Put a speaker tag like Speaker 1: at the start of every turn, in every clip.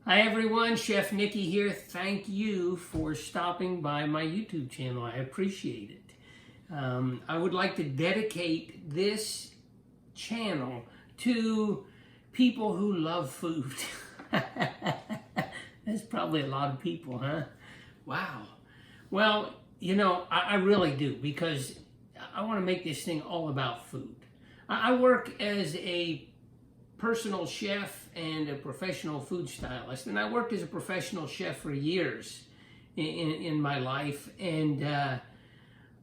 Speaker 1: Hi everyone, Chef Nicky here. Thank you for stopping by my YouTube channel. I appreciate it. I would like to dedicate this channel to people who love food. That's probably a lot of people, huh? Wow. Well, you know, I really do, because I want to make this thing all about food. I work as a personal chef and a professional food stylist, and I worked as a professional chef for years in my life, and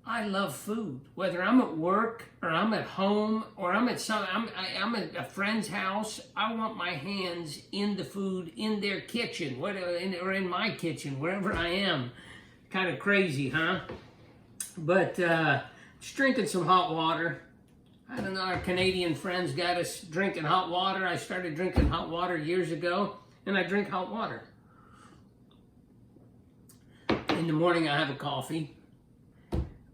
Speaker 1: I love food. Whether I'm at work or I'm at home or I'm at I'm at a friend's house, I want my hands in the food in their kitchen, or in my kitchen, wherever I am. Kind of crazy, huh? But just drinking some hot water. I don't know, our Canadian friends got us drinking hot water. I started drinking hot water years ago, and I drink hot water. In the morning I have a coffee,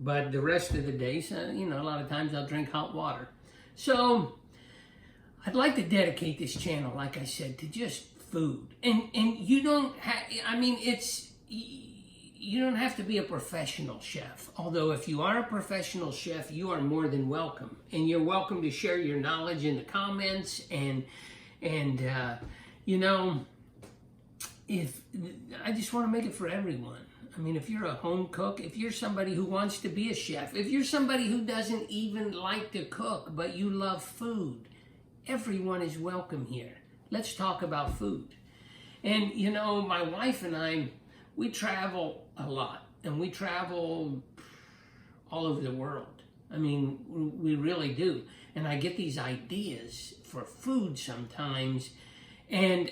Speaker 1: but the rest of the day, so, you know, a lot of times I'll drink hot water. So I'd like to dedicate this channel, like I said, to just food. And you don't have, I mean, you don't have to be a professional chef. Although if you are a professional chef, you are more than welcome. And you're welcome to share your knowledge in the comments. And you know, I just want to make it for everyone. I mean, if you're a home cook, if you're somebody who wants to be a chef, if you're somebody who doesn't even like to cook, but you love food, everyone is welcome here. Let's talk about food. And you know, my wife and I, we travel a lot, and we travel all over the world. I mean, we really do. And I get these ideas for food sometimes, and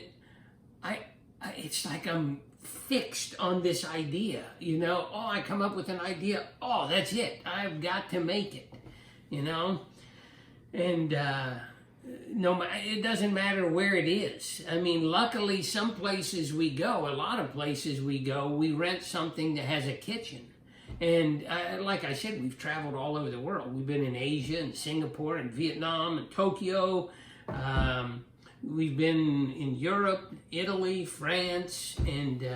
Speaker 1: it's like I'm fixed on this idea, you know? Oh, I come up with an idea. Oh, that's it. I've got to make it, you know? And no, it doesn't matter where it is. I mean, luckily, some places we go, a lot of places we go, we rent something that has a kitchen. And like I said, we've traveled all over the world. We've been in Asia and Singapore and Vietnam and Tokyo. We've been in Europe, Italy, France, and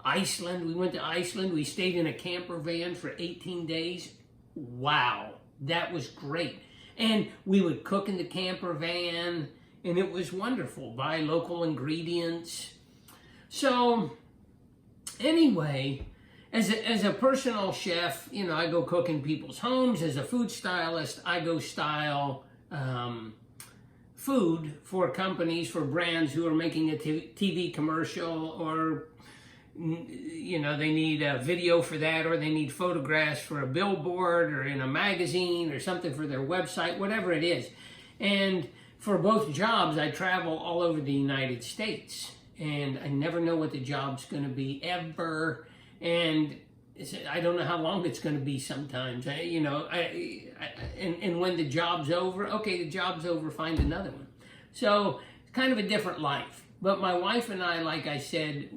Speaker 1: Iceland. We went to Iceland. We stayed in a camper van for 18 days. Wow, that was great. And we would cook in the camper van, and it was wonderful. Buy local ingredients. So, anyway, as a personal chef, you know, I go cook in people's homes. As a food stylist, I go style food for companies, for brands who are making a TV commercial, or you know, they need a video for that, or they need photographs for a billboard, or in a magazine, or something for their website, whatever it is. And for both jobs, I travel all over the United States, and I never know what the job's going to be, ever. And I don't know how long it's going to be sometimes. You know, and when the job's over, okay, the job's over, find another one. So it's kind of a different life. But my wife and I, like I said,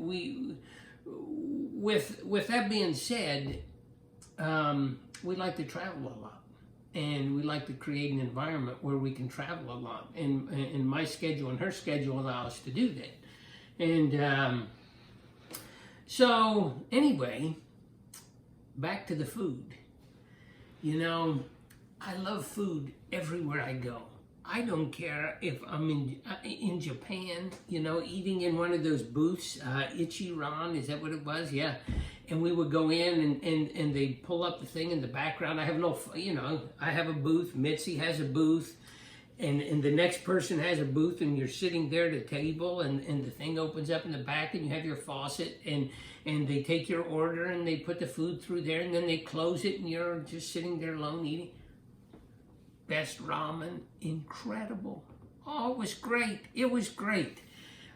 Speaker 1: with that being said, we like to travel a lot, and we like to create an environment where we can travel a lot, and my schedule and her schedule allow us to do that. And so anyway, back to the food. You know, I love food everywhere I go. I don't care if I'm in Japan, you know, eating in one of those booths, Ichiran, is that what it was? Yeah. And we would go in, and they pull up the thing in the background. I have no, you know, I have a booth, Mitzi has a booth, and the next person has a booth, and you're sitting there at a table, and the thing opens up in the back, and you have your faucet, and they take your order, and they put the food through there, and then they close it, and you're just sitting there alone eating. Best ramen, incredible. Oh, it was great. It was great.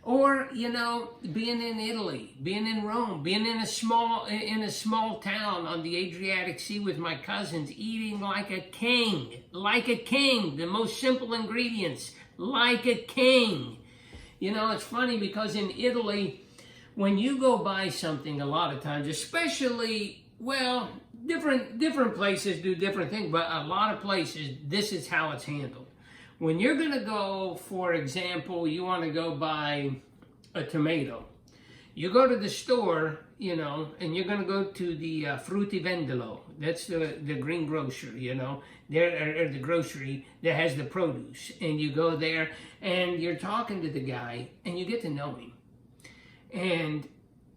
Speaker 1: Or, you know, being in Italy, being in Rome, being in a small town on the Adriatic Sea with my cousins, eating like a king, the most simple ingredients, like a king. You know, it's funny because in Italy, when you go buy something, a lot of times, especially, well, different places do different things, but a lot of places, this is how it's handled. When you're going to go, for example, you want to go buy a tomato. You go to the store, you know, and you're going to go to the fruttivendolo. That's the green grocery, you know, there, or the grocery that has the produce. And you go there and you're talking to the guy and you get to know him. And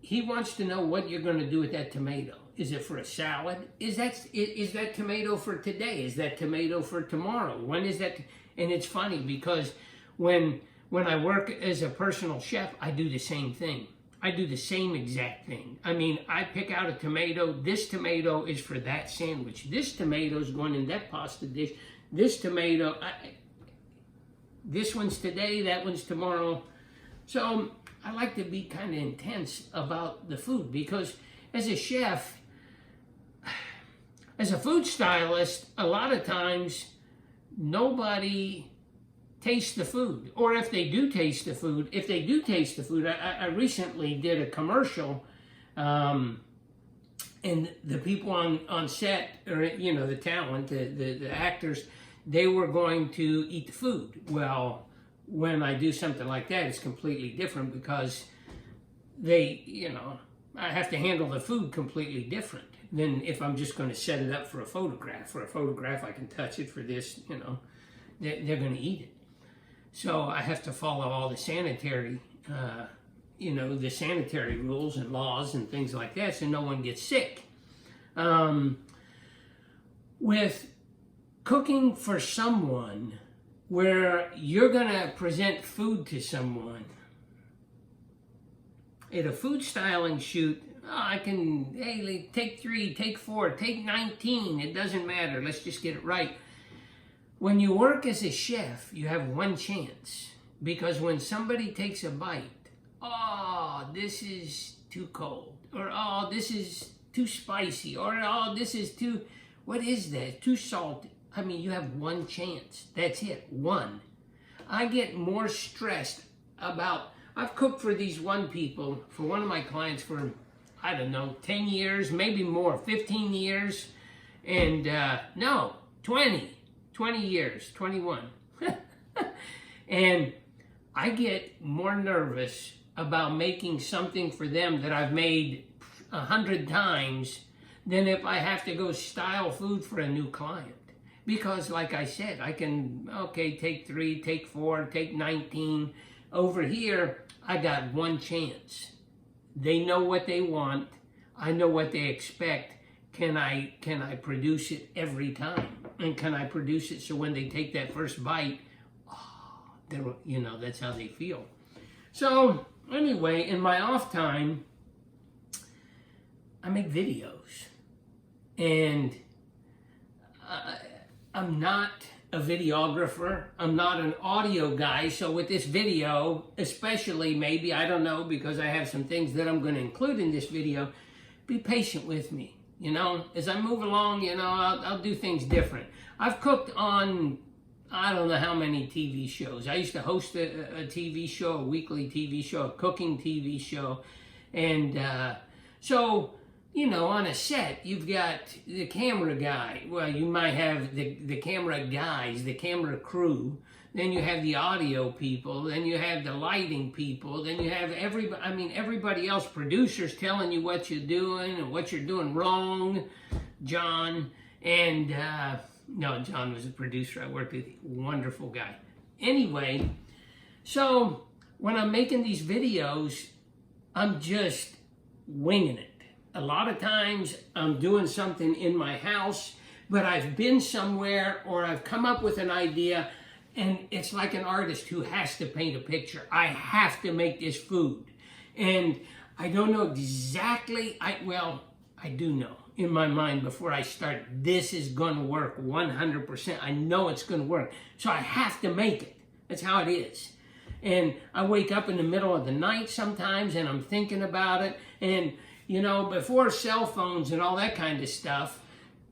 Speaker 1: he wants to know what you're going to do with that tomato. Is it for a salad? Is that tomato for today? Is that tomato for tomorrow? When is that? And it's funny because when I work as a personal chef, I do the same thing. I do the same exact thing. I mean, I pick out a tomato. This tomato is for that sandwich. This tomato is going in that pasta dish. This tomato, this one's today, that one's tomorrow. So I like to be kind of intense about the food because as a chef, as a food stylist, a lot of times nobody taste the food, or if they do taste the food, I recently did a commercial, and the people on set, or you know, the talent, the actors, they were going to eat the food. Well, when I do something like that, it's completely different because they, you know, I have to handle the food completely different than if I'm just going to set it up for a photograph. For a photograph, I can touch it. For this, you know, they're going to eat it. So I have to follow all the sanitary, you know, the sanitary rules and laws and things like that so no one gets sick. With cooking for someone where you're going to present food to someone, at a food styling shoot, I can, hey, take 3, take 4, take 19, it doesn't matter, let's just get it right. When you work as a chef, you have one chance, because when somebody takes a bite, oh, this is too cold, or oh, this is too spicy, or oh, this is too, what is that, too salty. I mean, you have one chance, that's it, one. I get more stressed about, I've cooked for these one people, for one of my clients for, I don't know, 10 years, maybe more, 15 years, and no, 20 years, 21. And I get more nervous about making something for them that I've made 100 times than if I have to go style food for a new client. Because like I said, I can, okay, take 3, take 4, take 19. Over here, I got one chance. They know what they want. I know what they expect. Can I produce it every time? And can I produce it so when they take that first bite, oh, you know, that's how they feel. So anyway, in my off time, I make videos. And I'm not a videographer. I'm not an audio guy. So with this video, especially maybe, I don't know, because I have some things that I'm going to include in this video, be patient with me. You know, as I move along, you know, I'll do things different. I've cooked on, I don't know how many TV shows. I used to host a TV show, a weekly TV show, a cooking TV show. And so, you know, on a set, you've got the camera guy. Well, you might have the camera guys, the camera crew. Then you have the audio people. Then you have the lighting people. Then you have everybody else, producers telling you what you're doing and what you're doing wrong. John, and no, John was a producer I worked with, wonderful guy. Anyway, so when I'm making these videos, I'm just winging it. A lot of times I'm doing something in my house, but I've been somewhere or I've come up with an idea, and it's like an artist who has to paint a picture. I have to make this food. And I don't know exactly, I do know in my mind before I start, this is going to work 100%. I know it's going to work. So I have to make it. That's how it is. And I wake up in the middle of the night sometimes and I'm thinking about it. And, you know, before cell phones and all that kind of stuff,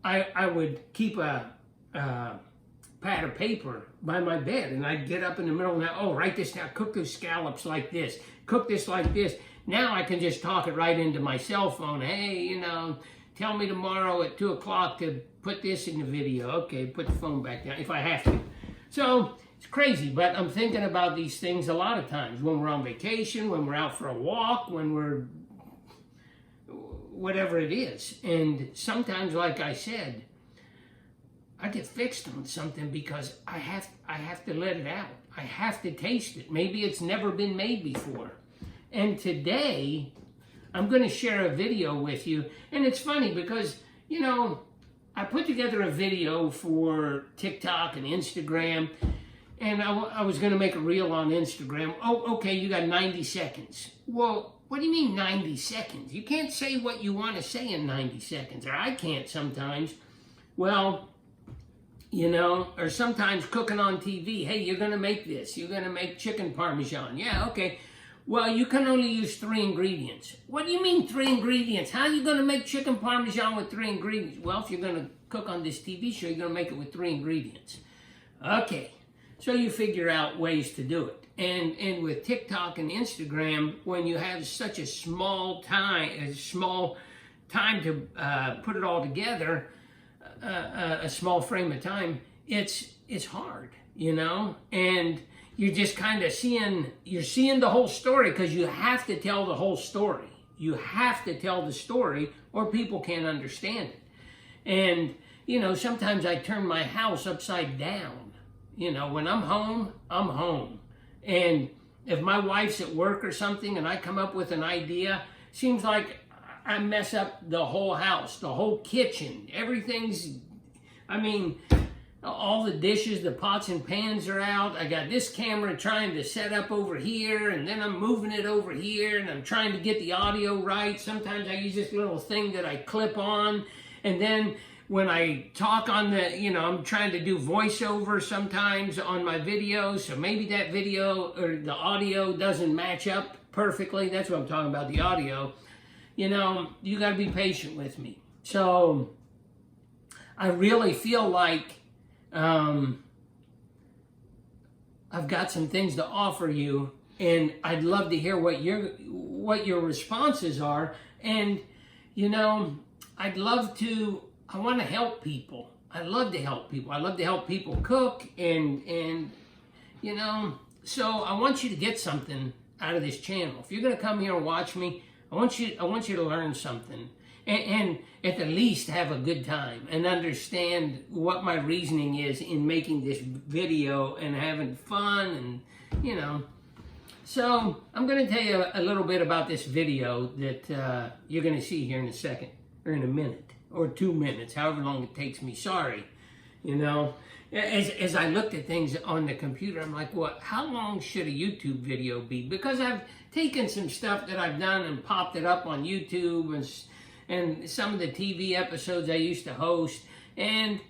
Speaker 1: I would keep a pad of paper by my bed, and I'd get up in the middle of the night, oh, write this down, cook those scallops like this, cook this like this. Now I can just talk it right into my cell phone. Hey, you know, tell me tomorrow at 2 o'clock to put this in the video. Okay, put the phone back down if I have to. So It's crazy, but I'm thinking about these things a lot of times when we're on vacation, when we're out for a walk, when we're whatever it is. And sometimes, like I said, I get fixed on something because I have to let it out. I have to taste it. Maybe it's never been made before. And today, I'm going to share a video with you. And it's funny because, you know, I put together a video for TikTok and Instagram. And I was going to make a reel on Instagram. Oh, okay, you got 90 seconds. Well, what do you mean 90 seconds? You can't say what you want to say in 90 seconds. Or I can't sometimes. Well, you know, or sometimes cooking on TV. Hey, you're going to make this. You're going to make chicken parmesan. Yeah, okay. Well, you can only use 3 ingredients. What do you mean 3 ingredients? How are you going to make chicken parmesan with 3 ingredients? Well, if you're going to cook on this TV show, you're going to make it with 3 ingredients. Okay. So you figure out ways to do it. And with TikTok and Instagram, when you have such a small time to put it all together, a small frame of time, it's hard, you know? And you're just kind of seeing the whole story because you have to tell the whole story. You have to tell the story or people can't understand it. And, you know, sometimes I turn my house upside down. You know, when I'm home, I'm home. And if my wife's at work or something and I come up with an idea, seems like I mess up the whole house, the whole kitchen. Everything's, I mean, all the dishes, the pots and pans are out. I got this camera trying to set up over here, and then I'm moving it over here, and I'm trying to get the audio right. Sometimes I use this little thing that I clip on, and then when I talk on the, you know, I'm trying to do voiceover sometimes on my videos, so maybe that video or the audio doesn't match up perfectly. That's what I'm talking about, the audio. You know, you got to be patient with me. So I really feel like I've got some things to offer you, and I'd love to hear what your responses are. And, you know, I want to help people. I love to help people. I love to help people cook and you know, so I want you to get something out of this channel. If you're going to come here and watch me, I want you to learn something and at the least have a good time and understand what my reasoning is in making this video and having fun and, you know. So I'm going to tell you a little bit about this video that you're going to see here in a second or in a minute. Or 2 minutes, however long it takes me. Sorry, you know. As I looked at things on the computer, I'm like, well, how long should a YouTube video be? Because I've taken some stuff that I've done and popped it up on YouTube and some of the TV episodes I used to host. And,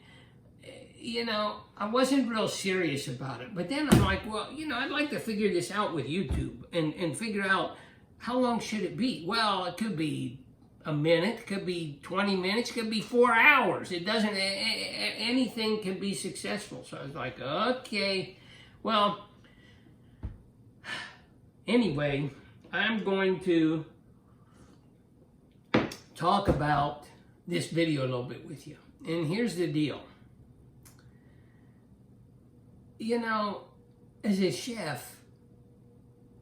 Speaker 1: you know, I wasn't real serious about it. But then I'm like, well, you know, I'd like to figure this out with YouTube and figure out how long should it be? Well, it could be a minute, could be 20 minutes, could be 4 hours. It doesn't, anything can be successful. So I was like, okay, well, anyway, I'm going to talk about this video a little bit with you. And here's the deal. You know, as a chef,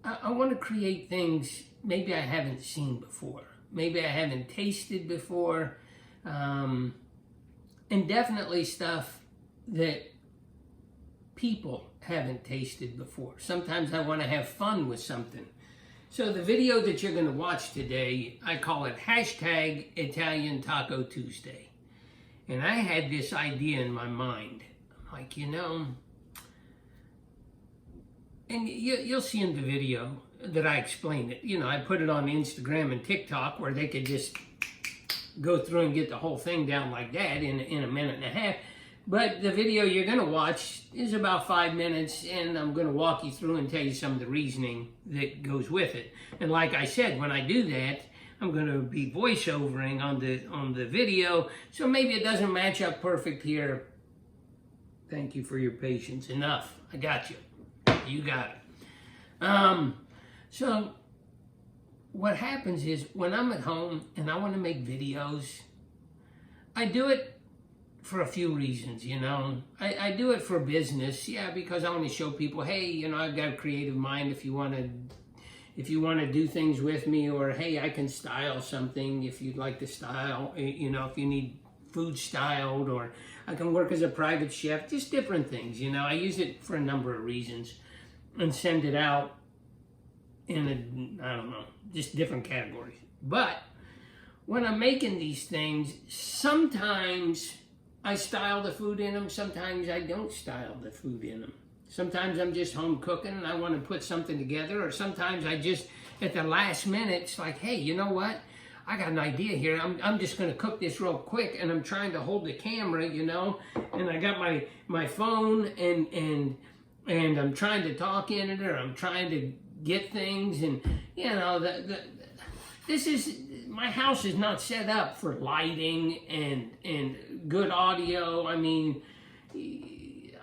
Speaker 1: I want to create things maybe I haven't seen before. Maybe I haven't tasted before, and definitely stuff that people haven't tasted before. Sometimes I want to have fun with something. So the video that you're going to watch today, I call it hashtag Italian Taco Tuesday. And I had this idea in my mind. I'm like, you know, and you'll see in the video that I explained it. You know, I put it on Instagram and TikTok where they could just go through and get the whole thing down like that in a minute and a half. But the video you're going to watch is about 5 minutes, and I'm going to walk you through and tell you some of the reasoning that goes with it. And like I said, when I do that, I'm going to be voiceovering on the video, so maybe it doesn't match up perfect here. Thank you for your patience. Enough. I got you. You got it. So what happens is when I'm at home and I want to make videos, I do it for a few reasons, you know. I do it for business, yeah, because I want to show people, hey, you know, I've got a creative mind if you want to do things with me, or hey, I can style something if you'd like to style, you know, if you need food styled, or I can work as a private chef, just different things, you know. I use it for a number of reasons and send it out in I don't know, just different categories. But when I'm making these things, sometimes I style the food in them, sometimes I don't style the food in them. Sometimes I'm just home cooking and I want to put something together, or sometimes I just, at the last minute, it's like, hey, you know what? I got an idea here. I'm just going to cook this real quick, and I'm trying to hold the camera, you know, and I got my phone and I'm trying to talk in it, or I'm trying to get things, and you know, this is, my house is not set up for lighting and good audio. I mean,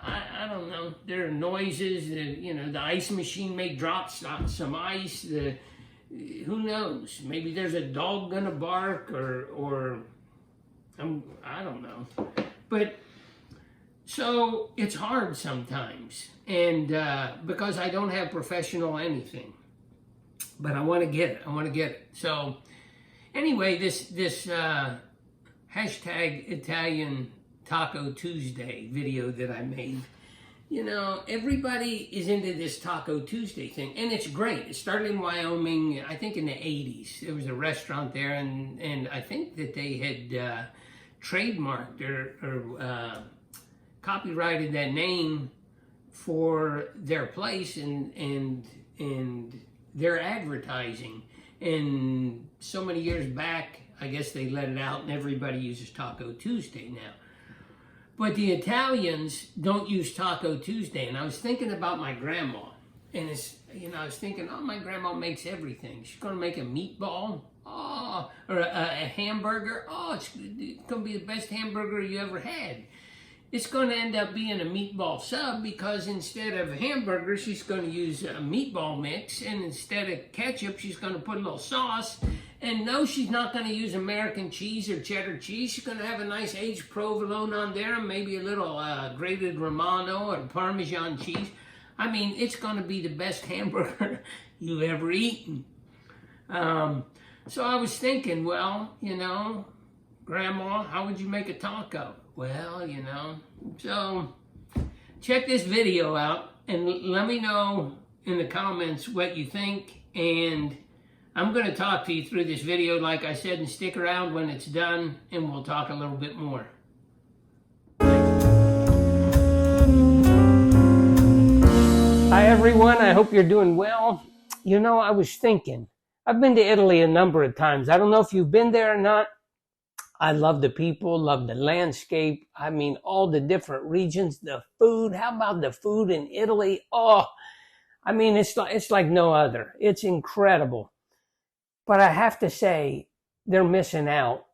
Speaker 1: I don't know. There are noises. You know, the ice machine may drop some ice. Who knows? Maybe there's a dog gonna bark, or I don't know. But so it's hard sometimes, and because I don't have professional anything, but I want to get it. I want to get it. So anyway, this hashtag Italian Taco Tuesday video that I made, you know, everybody is into this Taco Tuesday thing, and it's great. It started in Wyoming, I think in the 80s. There was a restaurant there, and I think that they had trademarked or copyrighted that name for their place and their advertising. And so many years back, I guess they let it out, and everybody uses Taco Tuesday now. But the Italians don't use Taco Tuesday. And I was thinking about my grandma. And it's, you know, I was thinking, oh, my grandma makes everything. She's going to make a meatball, oh, or a hamburger. Oh, it's going to be the best hamburger you ever had. It's going to end up being a meatball sub, because instead of hamburger, she's going to use a meatball mix. And instead of ketchup, she's going to put a little sauce. And no, she's not going to use American cheese or cheddar cheese. She's going to have a nice aged provolone on there, and maybe a little grated Romano or Parmesan cheese. I mean, it's going to be the best hamburger you've ever eaten. So I was thinking, well, you know, Grandma, how would you make a taco? Well, you know, so check this video out and let me know in the comments what you think. And I'm going to talk to you through this video, like I said, and stick around when it's done, and we'll talk a little bit more. Hi, everyone. I hope you're doing well. You know, I was thinking, I've been to Italy a number of times. I don't know if you've been there or not. I love the people, love the landscape. I mean, all the different regions, the food. How about the food in Italy? Oh, I mean, it's like no other. It's incredible. But I have to say, they're missing out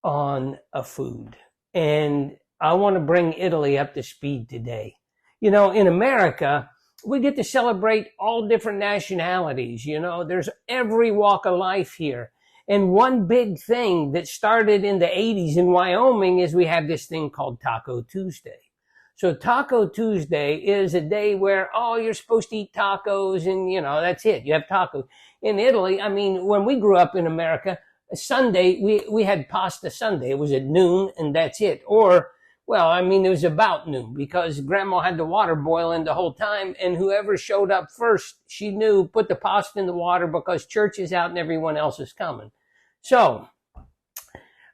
Speaker 1: on a food. And I want to bring Italy up to speed today. You know, in America, we get to celebrate all different nationalities. You know, there's every walk of life here. And one big thing that started in the 80s in Wyoming is we have this thing called Taco Tuesday. So Taco Tuesday is a day where, oh, you're supposed to eat tacos and, you know, that's it. You have tacos. In Italy, I mean, when we grew up in America, Sunday, we had pasta Sunday. It was at noon and that's it. Or, well, I mean, it was about noon because Grandma had the water boiling the whole time, and whoever showed up first, she knew, put the pasta in the water because church is out and everyone else is coming. So,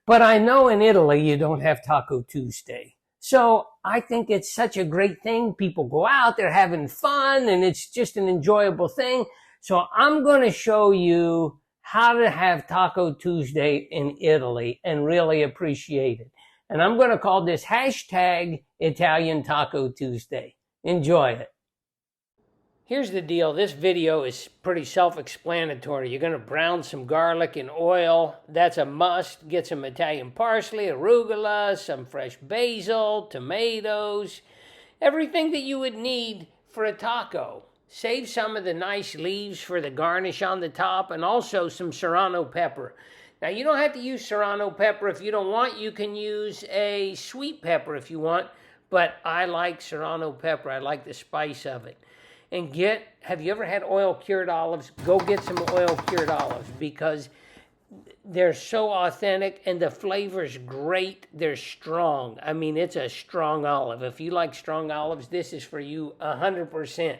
Speaker 1: but I know in Italy you don't have Taco Tuesday. So I think it's such a great thing. People go out, they're having fun, and it's just an enjoyable thing. So I'm going to show you how to have Taco Tuesday in Italy and really appreciate it. And I'm going to call this hashtag Italian Taco Tuesday. Enjoy it. Here's the deal. This video is pretty self-explanatory. You're going to brown some garlic in oil. That's a must. Get some Italian parsley, arugula, some fresh basil, tomatoes, everything that you would need for a taco. Save some of the nice leaves for the garnish on the top, and also some serrano pepper. Now, you don't have to use serrano pepper if you don't want. You can use a sweet pepper if you want, but I like serrano pepper. I like the spice of it. And have you ever had oil-cured olives? Go get some oil-cured olives because they're so authentic and the flavor's great. They're strong. I mean, it's a strong olive. If you like strong olives, this is for you 100%.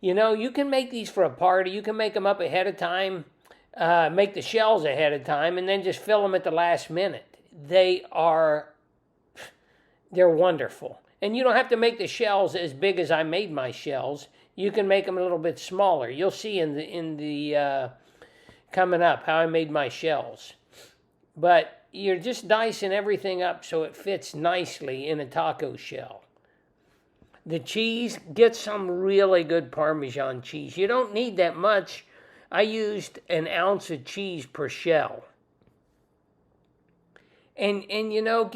Speaker 1: You know, you can make these for a party. You can make them up ahead of time. Make the shells ahead of time and then just fill them at the last minute. They're wonderful. And you don't have to make the shells as big as I made my shells. You can make them a little bit smaller. You'll see in the coming up how I made my shells. But you're just dicing everything up so it fits nicely in a taco shell. The cheese, get some really good Parmesan cheese. You don't need that much. I used an ounce of cheese per shell. And you know,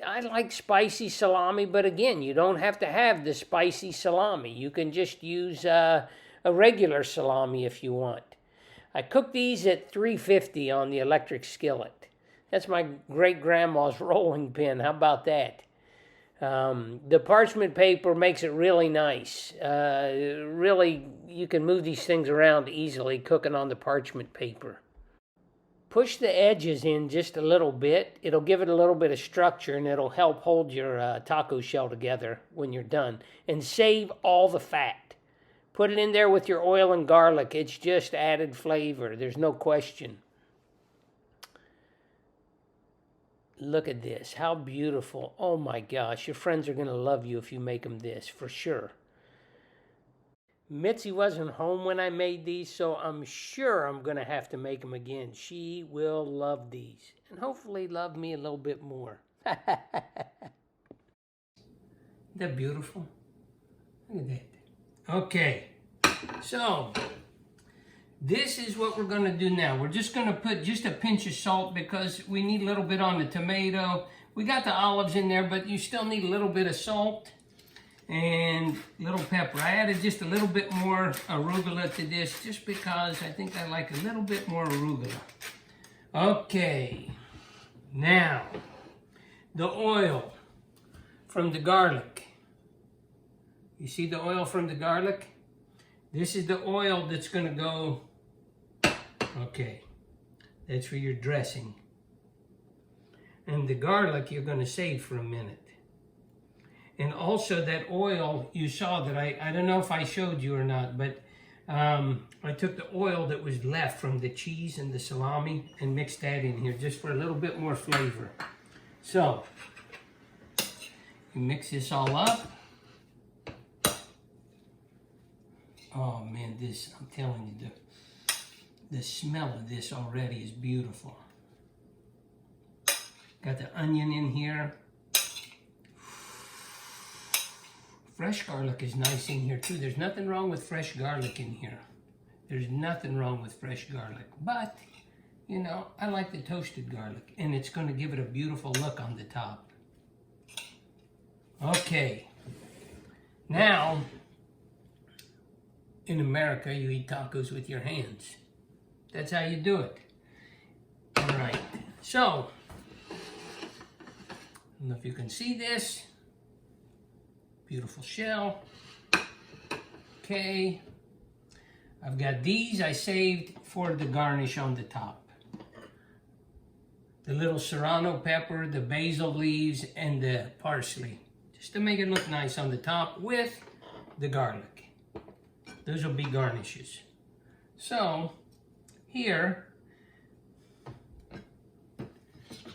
Speaker 1: I like spicy salami, but again, you don't have to have the spicy salami. You can just use a regular salami if you want. I cook these at 350 on the electric skillet. That's my great-grandma's rolling pin. How about that? The parchment paper makes it really nice. Really, you can move these things around easily cooking on the parchment paper. Push the edges in just a little bit. It'll give it a little bit of structure and it'll help hold your taco shell together when you're done. And save all the fat. Put it in there with your oil and garlic. It's just added flavor. There's no question. Look at this. How beautiful. Oh my gosh. Your friends are going to love you if you make them this, for sure. Mitzi wasn't home when I made these, so I'm sure I'm going to have to make them again. She will love these. And hopefully love me a little bit more. Isn't that beautiful? Look at that. Okay. So, this is what we're going to do now. We're just going to put just a pinch of salt because we need a little bit on the tomato. We got the olives in there, but you still need a little bit of salt and little pepper. I added just a little bit more arugula to this just because I think I like a little bit more arugula. Okay. Now, the oil from the garlic. You see the oil from the garlic? This is the oil that's going to go. Okay, that's for your dressing. And the garlic you're going to save for a minute. And also that oil, you saw that I don't know if I showed you or not, but I took the oil that was left from the cheese and the salami and mixed that in here just for a little bit more flavor. So, you mix this all up. Oh man, this, I'm telling you, the smell of this already is beautiful. Got the onion in here. Fresh garlic is nice in here too. There's nothing wrong with fresh garlic in here. There's nothing wrong with fresh garlic. But, you know, I like the toasted garlic. And it's going to give it a beautiful look on the top. Okay. Now, in America, you eat tacos with your hands. That's how you do it. All right. So, I don't know if you can see this. Beautiful shell. Okay. I've got these I saved for the garnish on the top. The little serrano pepper, the basil leaves, and the parsley. Just to make it look nice on the top with the garlic. Those will be garnishes. So, here,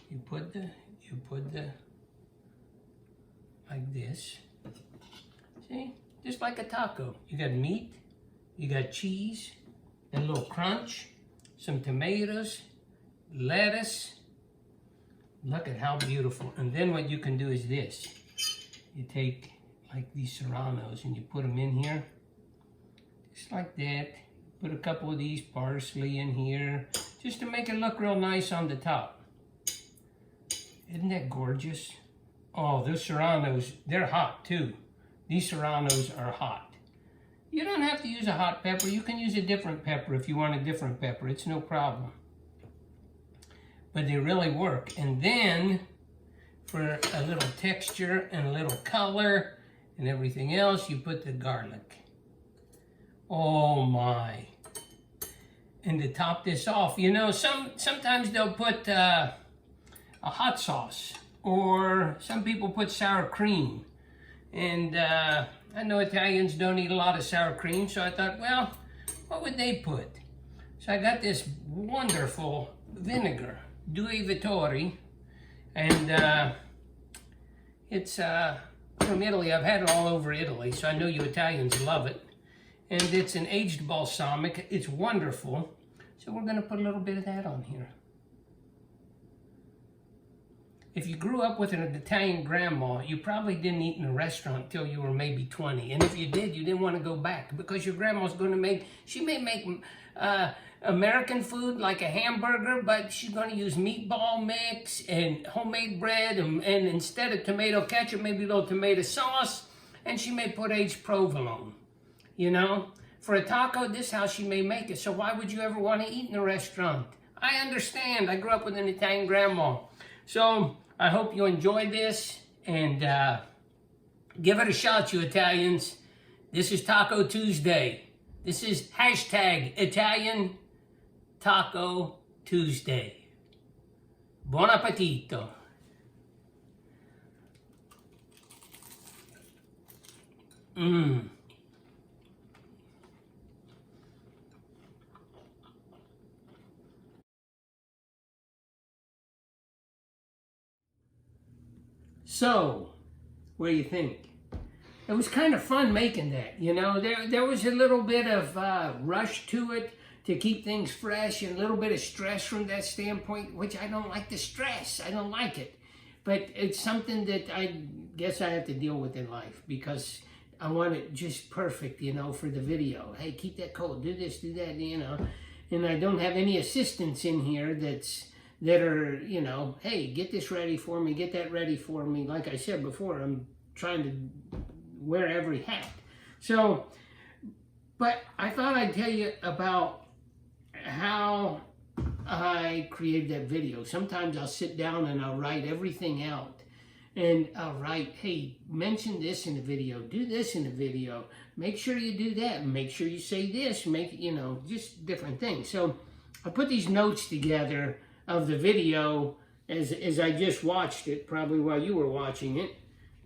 Speaker 1: you put the, like this. See? Just like a taco. You got meat, you got cheese, and a little crunch, some tomatoes, lettuce. Look at how beautiful. And then what you can do is this. You take like these serranos and you put them in here. Just like that. Put a couple of these parsley in here. Just to make it look real nice on the top. Isn't that gorgeous? Oh, those serranos, they're hot too. These serranos are hot. You don't have to use a hot pepper. You can use a different pepper if you want a different pepper. It's no problem. but they really work. And then for a little texture and a little color and everything else, you put the garlic. Oh my. And to top this off, you know, sometimes they'll put a hot sauce, or some people put sour cream. And I know Italians don't eat a lot of sour cream, so I thought, well, what would they put? So I got this wonderful vinegar, Due Vittori, and it's from Italy. I've had it all over Italy, so I know you Italians love it. And it's an aged balsamic. It's wonderful. So we're gonna put a little bit of that on here. If you grew up with an Italian grandma, you probably didn't eat in a restaurant till you were maybe 20. And if you did, you didn't want to go back, because your grandma's going to make, she may make American food like a hamburger, but she's going to use meatball mix and homemade bread, and instead of tomato ketchup, maybe a little tomato sauce, and she may put aged provolone. You know, for a taco, this is how she may make it. So why would you ever want to eat in a restaurant? I understand. I grew up with an Italian grandma. So I hope you enjoyed this, and give it a shot, you Italians. This is Taco Tuesday. This is hashtag Italian Taco Tuesday. Buon appetito. So, what do you think? It was kind of fun making that, you know. There was a little bit of rush to it to keep things fresh, and a little bit of stress from that standpoint, which I don't like the stress. I don't like it. But it's something that I guess I have to deal with in life, because I want it just perfect, you know, for the video. Hey, keep that cold, do this, do that, you know. And I don't have any assistants in here that are, you know, hey, get this ready for me, get that ready for me. Like I said before, I'm trying to wear every hat. So, but I thought I'd tell you about how I created that video. Sometimes I'll sit down and I'll write everything out. And I'll write, hey, mention this in the video, do this in the video, make sure you do that, make sure you say this, make, you know, just different things. So I put these notes together of the video as I just watched it, probably while you were watching it.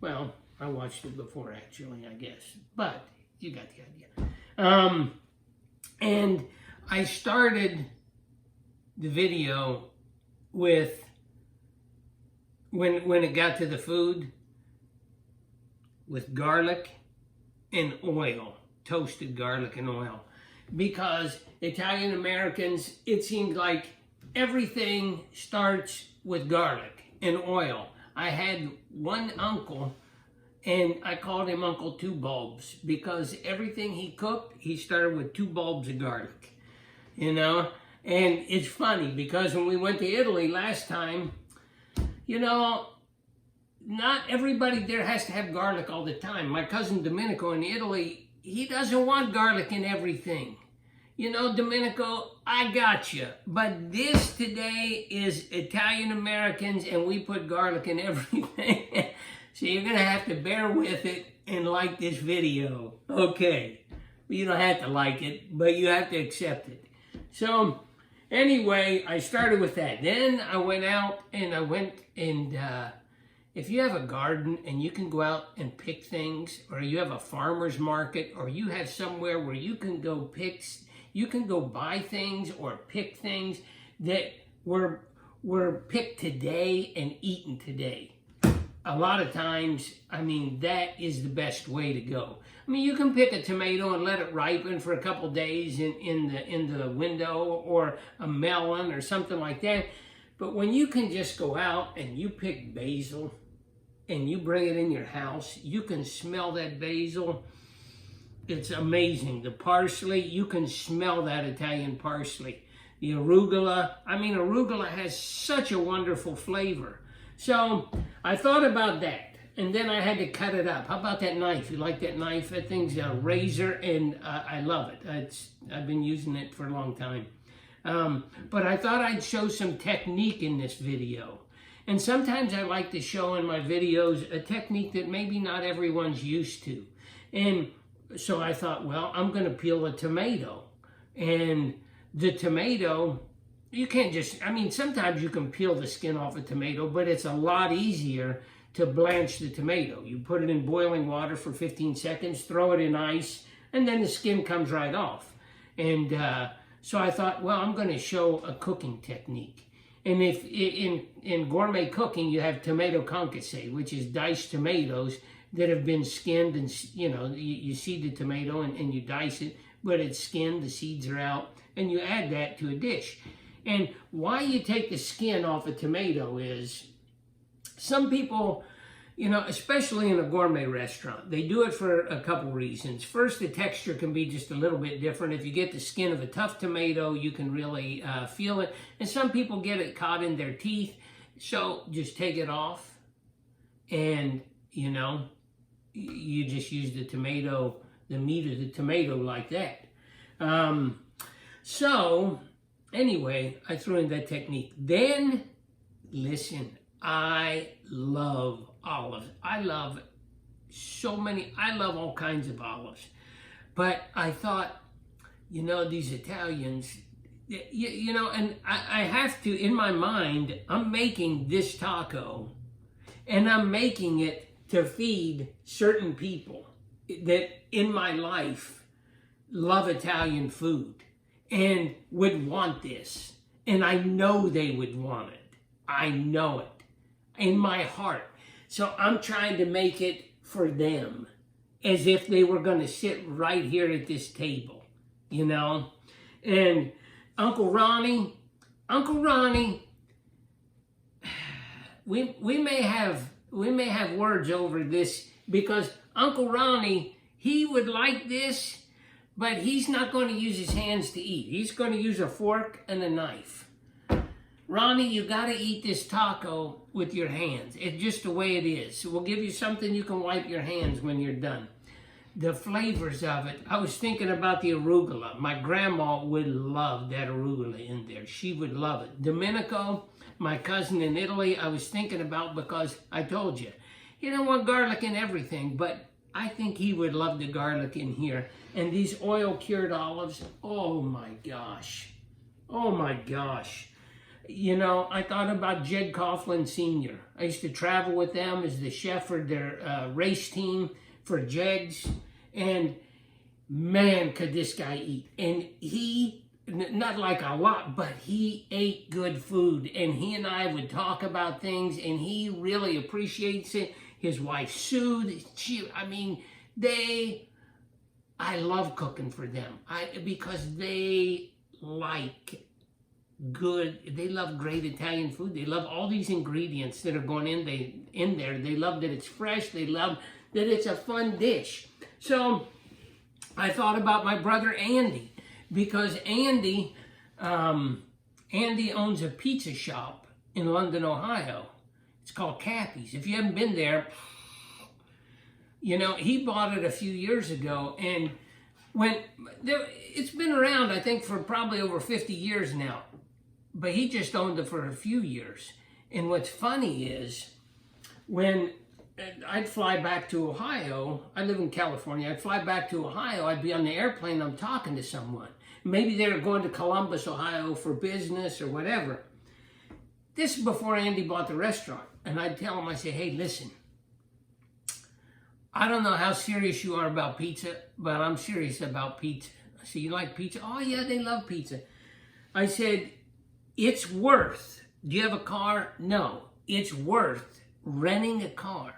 Speaker 1: Well, I watched it before, actually, I guess, but you got the idea. And I started the video with, when it got to the food, with garlic and oil, toasted garlic and oil, because Italian Americans, it seemed like everything starts with garlic and oil. I had one uncle, and I called him Uncle Two Bulbs, because everything he cooked, he started with 2 bulbs of garlic, you know? And it's funny, because when we went to Italy last time, you know, not everybody there has to have garlic all the time. My cousin Domenico in Italy, he doesn't want garlic in everything. You know, Domenico, I got you. But this today is Italian Americans, and we put garlic in everything. So you're going to have to bear with it and like this video. Okay. You don't have to like it, but you have to accept it. So anyway, I started with that. Then I went out and if you have a garden and you can go out and pick things, or you have a farmer's market, or you have somewhere where you can go buy things or pick things that were picked today and eaten today. A lot of times, I mean, that is the best way to go. I mean, you can pick a tomato and let it ripen for a couple days in the window, or a melon or something like that. But when you can just go out and you pick basil and you bring it in your house, you can smell that basil. It's amazing. The parsley, you can smell that Italian parsley. The arugula, I mean, arugula has such a wonderful flavor. So I thought about that, and then I had to cut it up. How about that knife? You like that knife? That thing's a razor, and I love it. I've been using it for a long time. But I thought I'd show some technique in this video. And sometimes I like to show in my videos a technique that maybe not everyone's used to. And so I thought, well, I'm going to peel a tomato. And the tomato, you can't just, I mean, sometimes you can peel the skin off a tomato, but it's a lot easier to blanch the tomato. You put it in boiling water for 15 seconds, throw it in ice, and then the skin comes right off. And so I thought, well, I'm going to show a cooking technique. And if in gourmet cooking, you have tomato concasse, which is diced tomatoes that have been skinned, and you seed the tomato and you dice it, but it's skinned, the seeds are out, and you add that to a dish. And why you take the skin off a tomato is some people, especially in a gourmet restaurant, they do it for a couple reasons. First, the texture can be just a little bit different. If you get the skin of a tough tomato, you can really feel it. And some people get it caught in their teeth. So just take it off and, you just use the tomato, the meat of the tomato like that. So anyway, I threw in that technique. Then, listen, I love olives. I love all kinds of olives. But I thought, these Italians, and I have to, in my mind, I'm making this taco, and I'm making it to feed certain people that in my life love Italian food and would want this. And I know they would want it. I know it in my heart. So I'm trying to make it for them as if they were going to sit right here at this table, And Uncle Ronnie, we may have words over this, because Uncle Ronnie, he would like this, but he's not going to use his hands to eat. He's going to use a fork and a knife. Ronnie, you got to eat this taco with your hands. It's just the way it is. So we'll give you something you can wipe your hands when you're done. The flavors of it. I was thinking about the arugula. My grandma would love that arugula in there. She would love it. Domenico, my cousin in Italy, I was thinking about, because I told you, he don't want garlic in everything, but I think he would love the garlic in here. And these oil-cured olives, oh my gosh. Oh my gosh. I thought about Jed Coughlin Sr. I used to travel with them as the chef for their race team for Jegs. And man, could this guy eat. And he, not like a lot, but he ate good food. And he and I would talk about things, and he really appreciates it. His wife, Sue, I love cooking for them. Because they like they love great Italian food. They love all these ingredients that are going in there. They love that it's fresh. They love that it's a fun dish. So I thought about my brother Andy, because Andy owns a pizza shop in London, Ohio. It's called Cappy's. If you haven't been there, he bought it a few years ago, and it's been around, I think, for probably over 50 years now. But he just owned it for a few years. And what's funny is, when I'd fly back to Ohio, I live in California, I'd fly back to Ohio, I'd be on the airplane, I'm talking to someone. Maybe they were going to Columbus, Ohio for business or whatever. This is before Andy bought the restaurant. And I'd tell him, I say, hey, listen, I don't know how serious you are about pizza, but I'm serious about pizza. I said, you like pizza? Oh yeah, they love pizza. I said, it's worth, do you have a car? No. It's worth renting a car.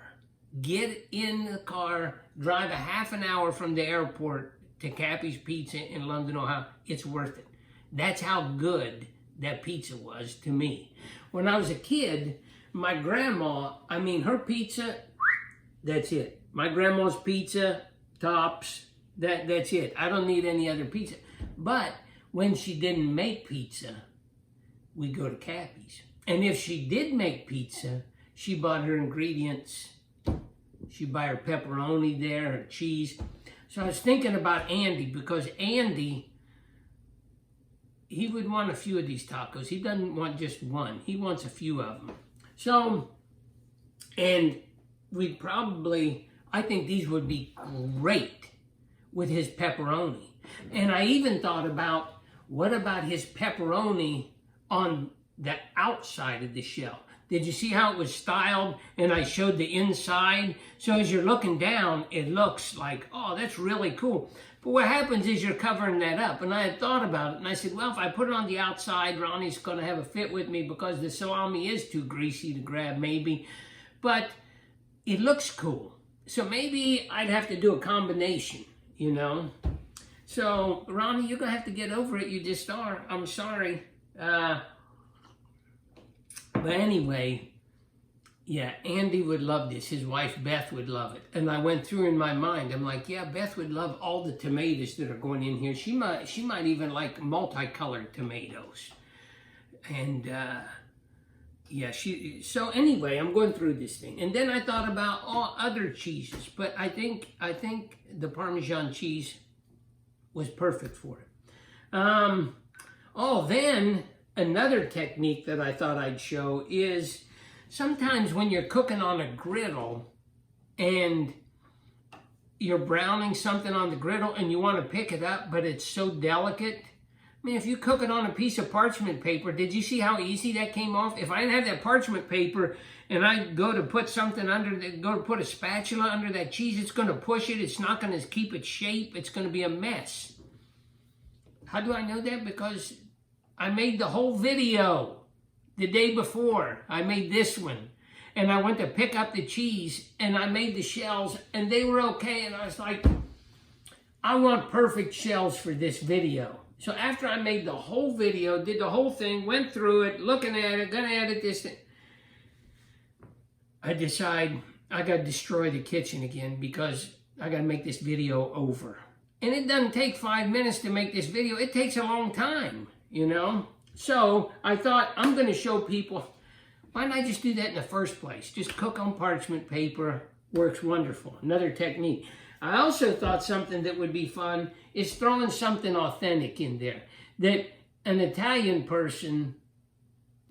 Speaker 1: Get in the car, drive a half an hour from the airport to Cappy's Pizza in London, Ohio. It's worth it. That's how good that pizza was to me. When I was a kid, my grandma, her pizza, that's it. My grandma's pizza, tops, that's it. I don't need any other pizza. But when she didn't make pizza, we go to Cappy's. And if she did make pizza, she bought her ingredients. She'd buy her pepperoni there, her cheese. So I was thinking about Andy, because Andy, he would want a few of these tacos. He doesn't want just one. He wants a few of them. So, and we'd probably, I think these would be great with his pepperoni. And I even thought about, what about his pepperoni on the outside of the shell? Did you see how it was styled? And I showed the inside. So as you're looking down, it looks like, oh, that's really cool. But what happens is you're covering that up. And I had thought about it. And I said, well, if I put it on the outside, Ronnie's going to have a fit with me because the salami is too greasy to grab maybe. But it looks cool. So maybe I'd have to do a combination, you know. So, Ronnie, you're going to have to get over it. You just are. I'm sorry. But anyway, yeah, Andy would love this. His wife, Beth, would love it. And I went through in my mind. I'm like, yeah, Beth would love all the tomatoes that are going in here. She might even like multicolored tomatoes. And, yeah, so anyway, I'm going through this thing. And then I thought about all other cheeses. But I think the Parmesan cheese was perfect for it. Then another technique that I thought I'd show is sometimes when you're cooking on a griddle and you're browning something on the griddle and you want to pick it up, but it's so delicate. I mean, if you cook it on a piece of parchment paper, did you see how easy that came off? If I didn't have that parchment paper and I go to put something go to put a spatula under that cheese, it's going to push it. It's not going to keep its shape. It's going to be a mess. How do I know that? Because I made the whole video the day before. I made this one. And I went to pick up the cheese and I made the shells and they were okay. And I was like, I want perfect shells for this video. So after I made the whole video, did the whole thing, went through it, looking at it, gonna edit this thing, I decide I gotta destroy the kitchen again because I gotta make this video over. And it doesn't take 5 minutes to make this video. It takes a long time, you know? So I thought I'm gonna show people, why not just do that in the first place? Just cook on parchment paper, works wonderful. Another technique. I also thought something that would be fun is throwing something authentic in there. That an Italian person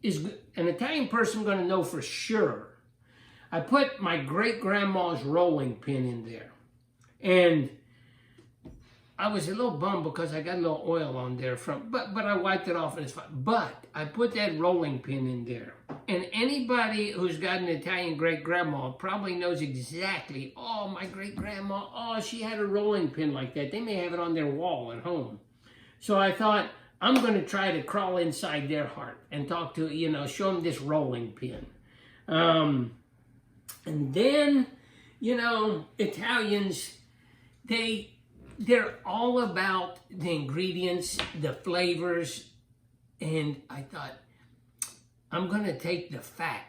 Speaker 1: going to know for sure. I put my great-grandma's rolling pin in there. And I was a little bummed because I got a little oil on there but I wiped it off and it's fine. But I put that rolling pin in there. And anybody who's got an Italian great-grandma probably knows exactly, oh, my great-grandma, oh, she had a rolling pin like that. They may have it on their wall at home. So I thought, I'm going to try to crawl inside their heart and talk to, you know, show them this rolling pin. And then, you know, Italians, they're all about the ingredients, the flavors, and I thought, I'm going to take the fat.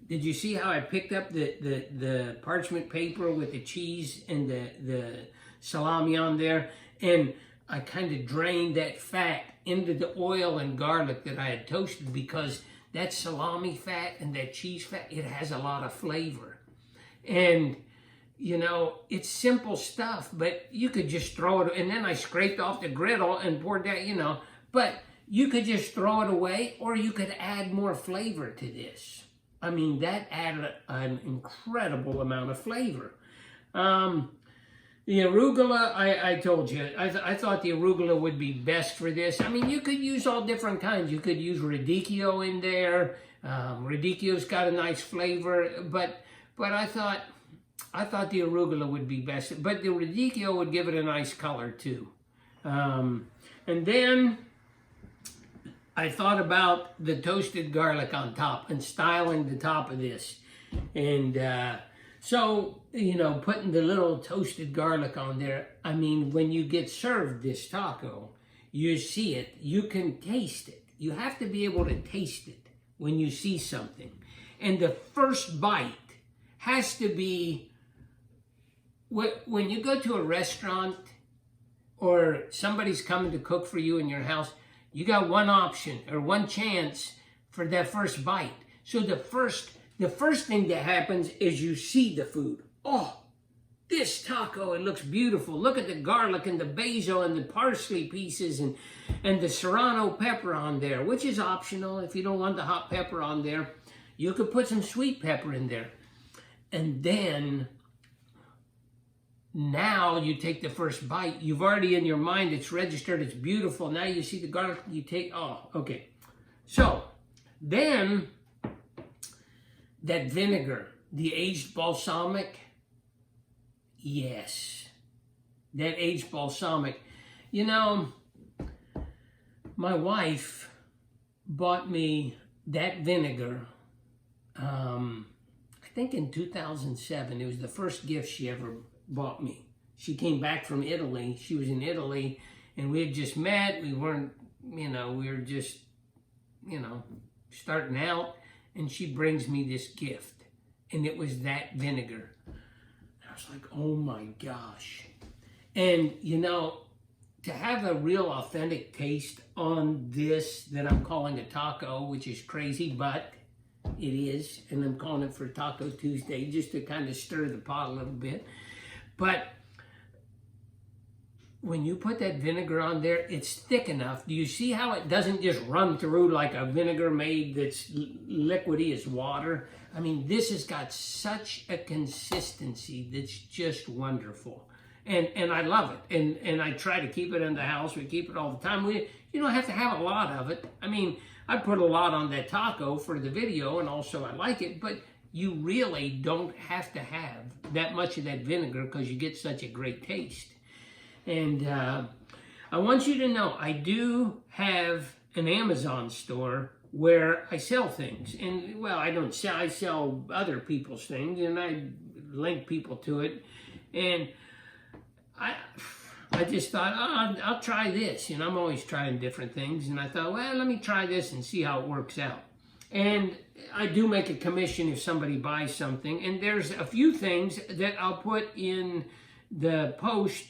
Speaker 1: Did you see how I picked up the parchment paper with the cheese and the salami on there? And I kind of drained that fat into the oil and garlic that I had toasted because that salami fat and that cheese fat, it has a lot of flavor. And you know, it's simple stuff, but you could just throw it, and then I scraped off the griddle and poured that, you know, but you could just throw it away, or you could add more flavor to this. I mean, that added an incredible amount of flavor. The arugula, I told you, I thought the arugula would be best for this. I mean, you could use all different kinds. You could use radicchio in there. Radicchio's got a nice flavor, but I thought the arugula would be best, but the radicchio would give it a nice color too. And then I thought about the toasted garlic on top and styling the top of this. And so, you know, putting the little toasted garlic on there. I mean, when you get served this taco, you see it, you can taste it. You have to be able to taste it when you see something. And the first bite has to be, when you go to a restaurant or somebody's coming to cook for you in your house, you got one option or one chance for that first bite. So the first thing that happens is you see the food. Oh, this taco, it looks beautiful. Look at the garlic and the basil and the parsley pieces and the serrano pepper on there, which is optional. If you don't want the hot pepper on there, you could put some sweet pepper in there. And then, now you take the first bite. You've already in your mind, it's registered, it's beautiful. Now you see the garlic, you take, oh, okay. So, then, that vinegar, the aged balsamic, yes, that aged balsamic. You know, my wife bought me that vinegar, I think in 2007. It was the first gift she ever bought me. She came back from Italy. She was in Italy, and we had just met. We weren't, we were just, starting out, and she brings me this gift, and it was that vinegar. I was like, oh my gosh. And, to have a real authentic taste on this that I'm calling a taco, which is crazy, but it is, and I'm calling it for Taco Tuesday, just to kind of stir the pot a little bit. But when you put that vinegar on there, it's thick enough. Do you see how it doesn't just run through like a vinegar made that's liquidy as water? I mean, this has got such a consistency that's just wonderful. And I love it. And I try to keep it in the house. We keep it all the time. You don't have to have a lot of it. I mean, I put a lot on that taco for the video, and also I like it, but you really don't have to have that much of that vinegar because you get such a great taste. And I want you to know, I do have an Amazon store where I sell things. And, well, I don't sell, I sell other people's things, and I link people to it. And I just thought, oh, I'll try this. I'm always trying different things. And I thought, well, let me try this and see how it works out. And I do make a commission if somebody buys something. And there's a few things that I'll put in the post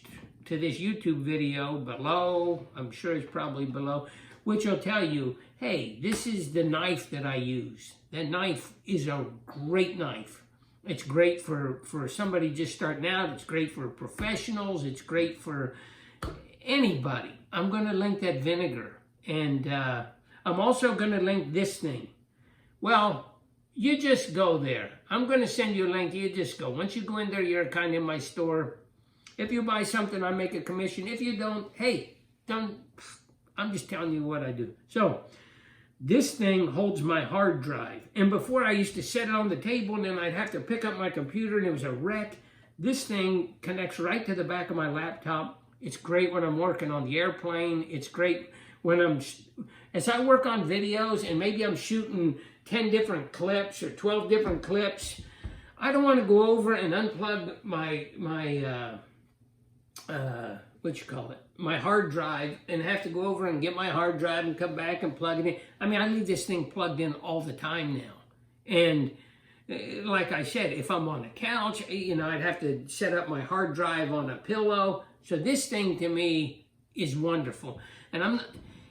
Speaker 1: to this YouTube video below. I'm sure it's probably below, which will tell you, hey, this is the knife that I use. That knife is a great knife. It's great for somebody just starting out. It's great for professionals. It's great for anybody. I'm going to link that vinegar. And I'm also going to link this thing. Well, you just go there. I'm going to send you a link. You just go. Once you go in there, you're kind of in my store. If you buy something, I make a commission. If you don't, hey, don't. I'm just telling you what I do. So, this thing holds my hard drive. And before I used to set it on the table and then I'd have to pick up my computer and it was a wreck. This thing connects right to the back of my laptop. It's great when I'm working on the airplane. It's great when as I work on videos and maybe I'm shooting 10 different clips or 12 different clips. I don't want to go over and unplug my hard drive and have to go over and get my hard drive and come back and plug it in. I mean, I leave this thing plugged in all the time now. And like I said, if I'm on a couch, I'd have to set up my hard drive on a pillow. So this thing to me is wonderful. And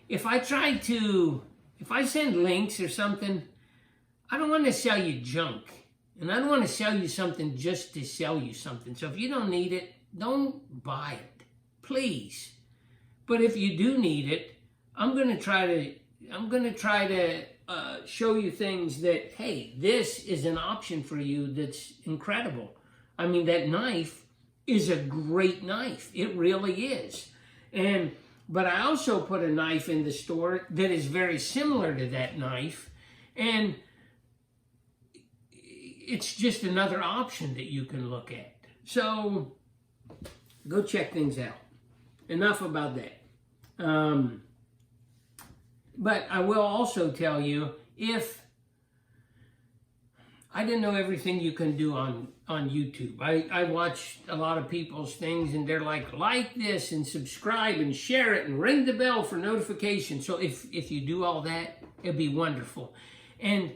Speaker 1: if I send links or something, I don't want to sell you junk. And I don't want to sell you something just to sell you something. So if you don't need it, don't buy it, please. But if you do need it, I'm going to try to show you things that, hey, this is an option for you that's incredible. I mean, that knife is a great knife. It really is. But I also put a knife in the store that is very similar to that knife. And it's just another option that you can look at. So go check things out. Enough about that. But I will also tell you, if I didn't know everything you can do on YouTube. I watch a lot of people's things and they're like this and subscribe and share it and ring the bell for notifications. So if you do all that, it'd be wonderful. And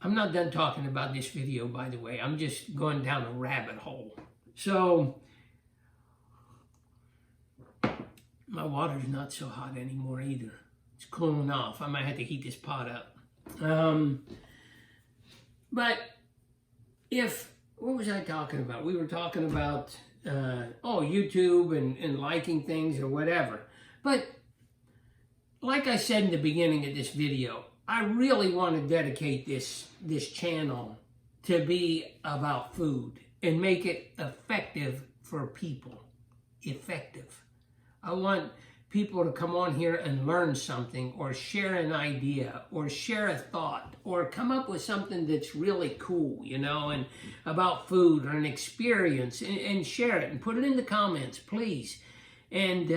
Speaker 1: I'm not done talking about this video, by the way. I'm just going down a rabbit hole. So my water's not so hot anymore either. It's cooling off. I might have to heat this pot up. But if what was I talking about? We were talking about, YouTube and liking things or whatever. But like I said in the beginning of this video, I really want to dedicate this channel to be about food and make it effective for people. Effective. I want people to come on here and learn something, or share an idea, or share a thought, or come up with something that's really cool, and about food, or an experience, and share it and put it in the comments, please. And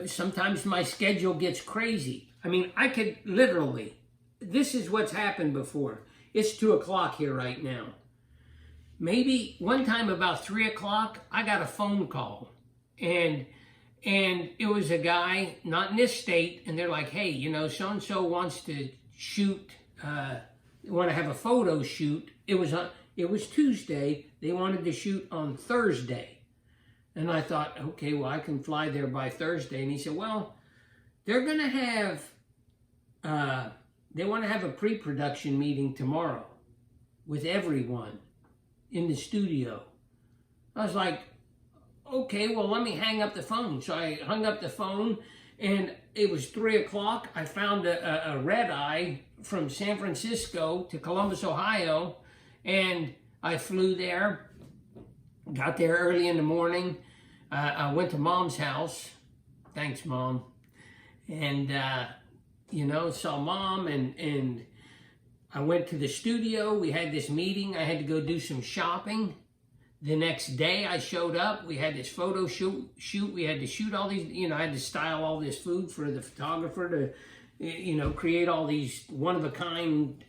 Speaker 1: sometimes my schedule gets crazy. I mean, I could literally, this is what's happened before. It's 2 o'clock here right now. Maybe one time about 3 o'clock, I got a phone call. And it was a guy, not in this state, and they're like, hey, so-and-so wants to shoot, want to have a photo shoot. It was Tuesday. They wanted to shoot on Thursday. And I thought, okay, well, I can fly there by Thursday. And he said, well, they're going to have, they want to have a pre-production meeting tomorrow with everyone in the studio. I was like, okay, well, let me hang up the phone. So I hung up the phone, and it was 3 o'clock. I found a red eye from San Francisco to Columbus, Ohio, and I flew there, got there early in the morning. I went to Mom's house. Thanks, Mom. And, saw Mom, and I went to the studio. We had this meeting. I had to go do some shopping. The next day I showed up, we had this photo shoot, we had to shoot all these, I had to style all this food for the photographer to, create all these one-of-a-kind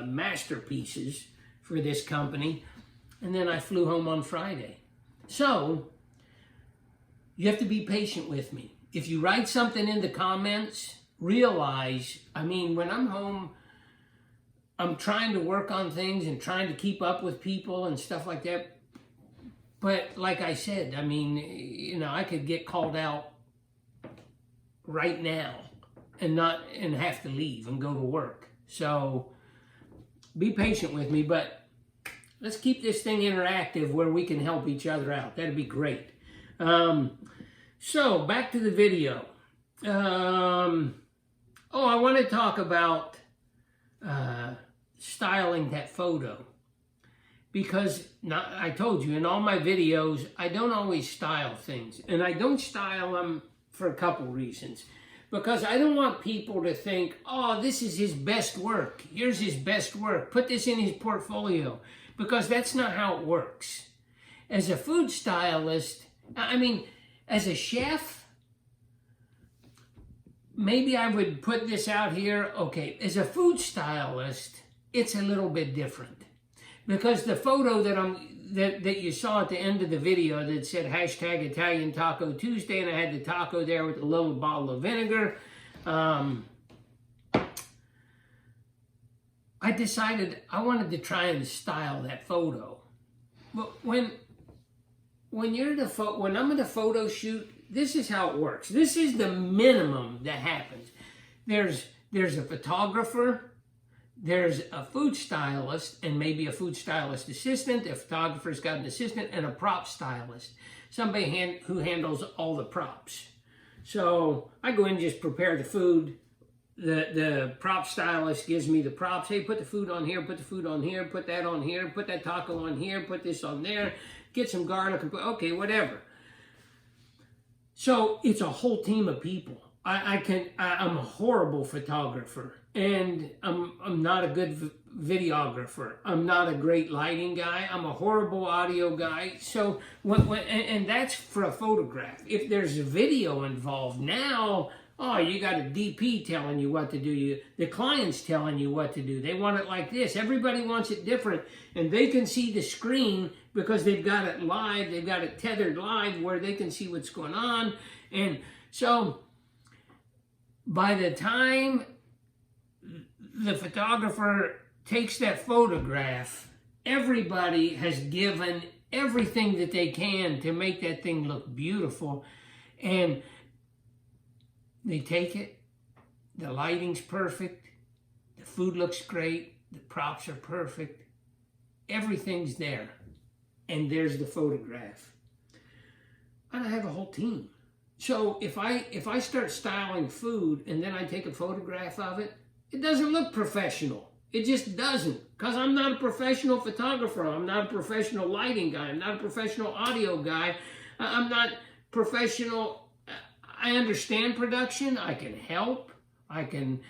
Speaker 1: masterpieces for this company. And then I flew home on Friday. So, you have to be patient with me. If you write something in the comments, realize, when I'm home, I'm trying to work on things and trying to keep up with people and stuff like that. But like I said, I could get called out right now and have to leave and go to work. So be patient with me, but let's keep this thing interactive where we can help each other out. That'd be great. So back to the video. I want to talk about styling that photo. Because I told you, in all my videos, I don't always style things. And I don't style them for a couple reasons. Because I don't want people to think, oh, this is his best work. Here's his best work. Put this in his portfolio. Because that's not how it works. As a food stylist, as a chef, maybe I would put this out here. Okay, as a food stylist, it's a little bit different. Because the photo that you saw at the end of the video that said hashtag Italian Taco Tuesday, and I had the taco there with a little bottle of vinegar, I decided I wanted to try and style that photo. But when I'm at a photo shoot, this is how it works. This is the minimum that happens. There's a photographer. There's a food stylist and maybe a food stylist assistant. A photographer's got an assistant and a prop stylist. Somebody who handles all the props. So I go in and just prepare the food. The prop stylist gives me the props. Hey, put the food on here, put the food on here, put that on here, put that taco on here, put this on there, get some garlic, and okay, whatever. So it's a whole team of people. I'm a horrible photographer, and I'm not a good videographer. I'm not a great lighting guy. I'm a horrible audio guy. So and that's for a photograph. If there's a video involved, now, you got a DP telling you what to do. The client's telling you what to do. They want it like this. Everybody wants it different, and they can see the screen because they've got it live. They've got it tethered live where they can see what's going on, and so by the time the photographer takes that photograph, everybody has given everything that they can to make that thing look beautiful. And they take it, the lighting's perfect, the food looks great, The props are perfect. Everything's there. And there's the photograph. And I have a whole team. So if I start styling food and then I take a photograph of it, it doesn't look professional. It just doesn't. Because I'm not a professional photographer. I'm not a professional lighting guy. I'm not a professional audio guy. I'm not professional. I understand production. I can help. I can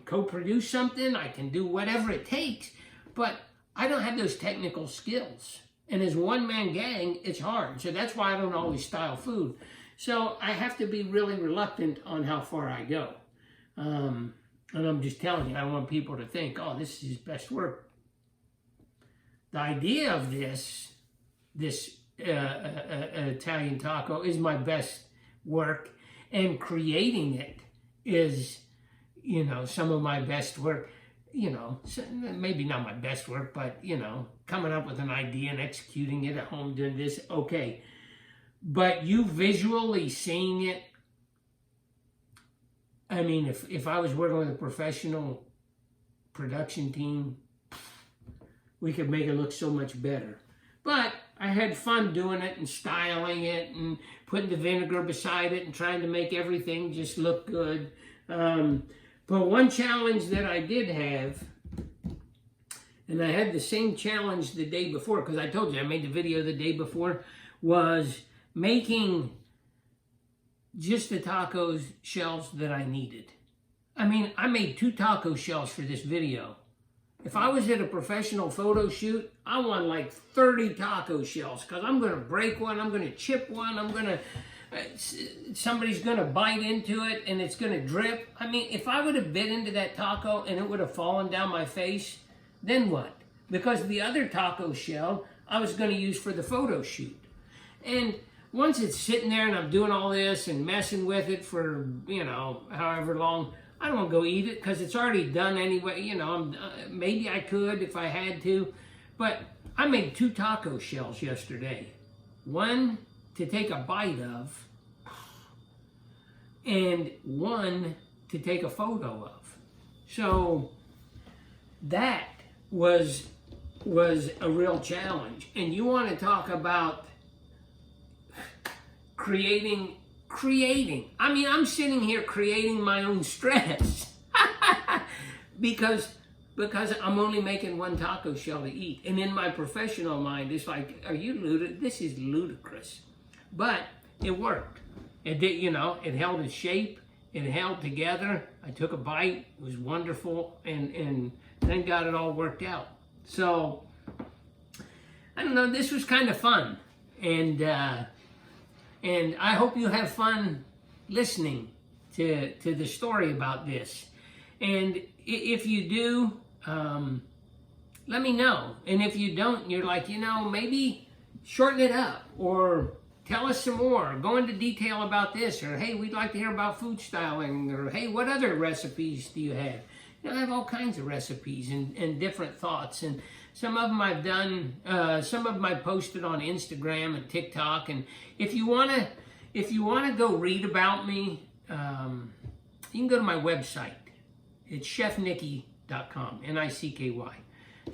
Speaker 1: co-produce something. I can do whatever it takes. But I don't have those technical skills. And as one-man gang, it's hard. So that's why I don't always style food. So I have to be really reluctant on how far I go. And I'm just telling you, I want people to think, oh, this is his best work. The idea of this Italian taco is my best work. And creating it is, you know, some of my best work. You know, maybe not my best work, but, you know, coming up with an idea and executing it at home, doing this, okay. But you visually seeing it, I mean, if I was working with a professional production team, we could make it look so much better. But I had fun doing it and styling it and putting the vinegar beside it and trying to make everything just look good. But one challenge that I did have, and I had the same challenge the day before, because I told you I made the video the day before, was making just the taco shells that I needed. I mean, I made 2 taco shells for this video. If I was at a professional photo shoot, I want like 30 taco shells, because I'm going to break one, I'm going to chip one, I'm going to... somebody's going to bite into it and it's going to drip. I mean, if I would have bit into that taco and it would have fallen down my face, then what? Because the other taco shell I was going to use for the photo shoot. And once it's sitting there and I'm doing all this and messing with it for, you know, however long, I don't want to go eat it because it's already done anyway. You know, maybe I could if I had to. But I made 2 taco shells yesterday. One to take a bite of, and one to take a photo of. So that was a real challenge. And you want to talk about creating. I mean, I'm sitting here creating my own stress because I'm only making 1 taco shell to eat. And in my professional mind, it's like, are you ludicrous? This is ludicrous. But it worked. It did, you know, it held its shape. It held together. I took a bite. It was wonderful. And then got it all worked out. So, I don't know, this was kind of fun. And I hope you have fun listening to the story about this. And if you do, let me know. And if you don't, you're like, you know, maybe shorten it up or tell us some more. Go into detail about this. Or, hey, we'd like to hear about food styling. Or, hey, what other recipes do you have? You know, I have all kinds of recipes and different thoughts. And some of them I've done, some of them I posted on Instagram and TikTok. And if you want to go read about me, you can go to my website. It's ChefNicky.com, Nicky.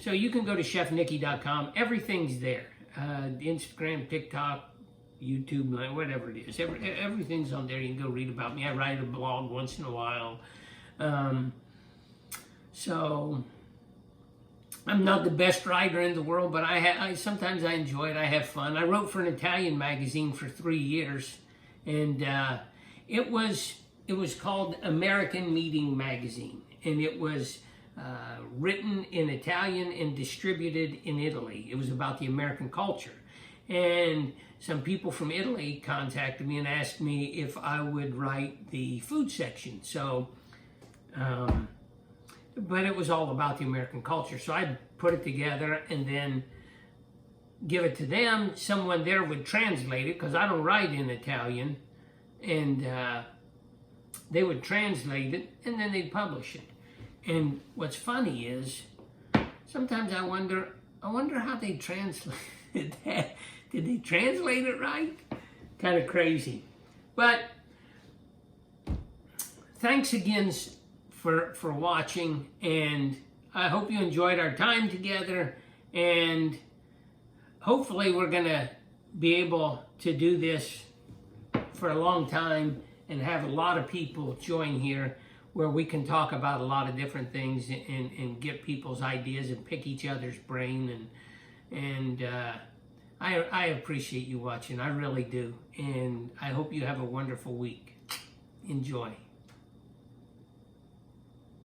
Speaker 1: So you can go to ChefNicky.com. Everything's there. Instagram, TikTok, YouTube, whatever it is. Everything's on there. You can go read about me. I write a blog once in a while. So I'm not the best writer in the world, but sometimes I enjoy it. I have fun. I wrote for an Italian magazine for 3 years, and it was called American Meeting Magazine, and it was written in Italian and distributed in Italy. It was about the American culture, and some people from Italy contacted me and asked me if I would write the food section. So, but it was all about the American culture. So I put it together and then give it to them. Someone there would translate it because I don't write in Italian, and they would translate it and then they'd publish it. And what's funny is sometimes I wonder how they translated that. Did they translate it right? Kind of crazy. But thanks again for watching, and I hope you enjoyed our time together, and hopefully we're going to be able to do this for a long time and have a lot of people join here where we can talk about a lot of different things and get people's ideas and pick each other's brain. And I appreciate you watching. I really do. And I hope you have a wonderful week. Enjoy.